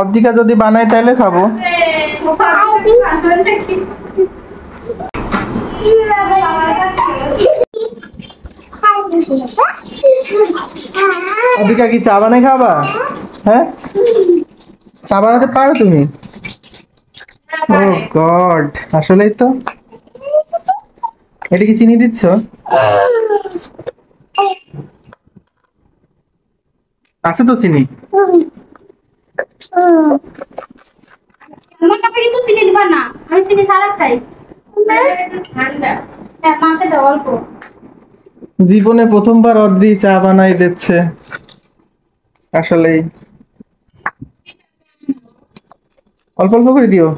অদ্রিকা যদি বানায় তাহলে খাবো। অদ্রিকা কি চা বানাই খাবা? হ্যাঁ, চা বানাতে পারো তুমি? ও গড, আসলেই তো। এটা কি চিনি দিচ্ছ? আছে তো চিনি। আমার কাছে কিন্তু চিনি দিবা না, আমি চিনি ছাড়া খাই। ঠান্ডা। হ্যাঁ, মাকে দাও অল্প। জীবনে প্রথমবার অদ্রি চা বানাই দিচ্ছে, আসলেই। অল্প অল্প করে দিও।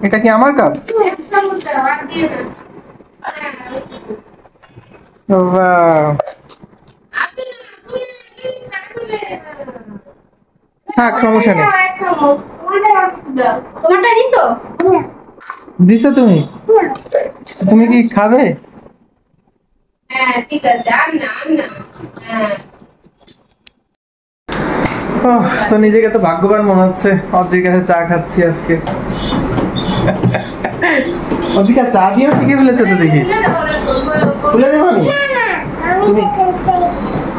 এটা কি আমার কাপ? থাক, সমস্যা নেই। তোমারটা দিছো? দিছো তুমি? তুমি কি খাবে? হ্যাঁ, ঠিক আছে। আন্না। হ্যাঁ। তো নিজেকে তো ভাগ্যবান মনে হচ্ছে, অদ্রির কাছে চা খাচ্ছি আজকে। অদ্রিকা চা দিয়েও শিখে ফেলেছে তো দেখি। খুলে দেবো আমি? তুমি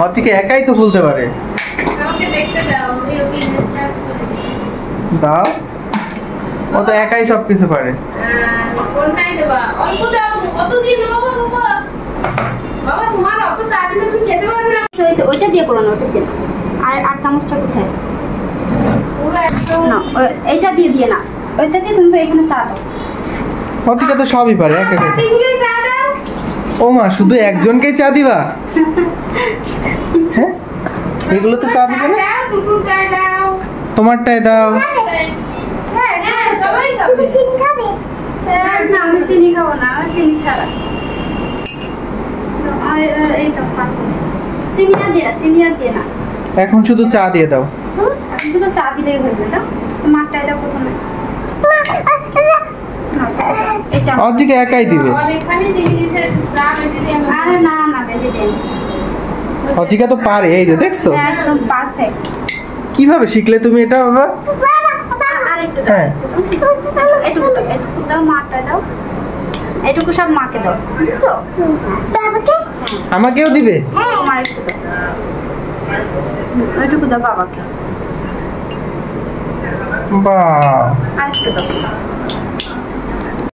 অদ্রিকা একাই তো খুলতে পারে। দাও, ও তো একাই সবকিছু পারে। ওইটা দিয়ে করো না, ওটা দিয়ে না। আর চামচটা কোথায়? না, এইটা দিয়ে না, ওইটা দিয়ে তুমি এখানে চা দাও। অদ্রিকা তো সবই পারে একা একা। ও মা, শুধু একজনকেই চা দিবা? হ্যাঁ, সেগুলো তো চা দিবে না। তোমারটাই দাও। আমি চিনি খাবো না, চিনি ছাড়া। চিনি আর দিয়ে না। এখন শুধু চা দিয়ে দাও। শুধু চা দিলেই হইবে। দাও, মাঠটাই দাও প্রথমে। অদ্রিকা একাই দিবে। আরে না, বেশি দেন। অদ্রিকা তো পারে, এই যে দেখছো একদম পারফেক্ট। কিভাবে শিখলে তুমি এটা বাবা? আরেকটু দাও। হ্যাঁ, এটুকু দাও, মাঠটা দাও। এটুকু সব মাকে দাও, বুঝছো? বাবাকে? আমাকেও দিবে? হ্যাঁ, আমার একটু দাও। এটুকু দাও বাবাকে। বাহ, আরেকটু দাও।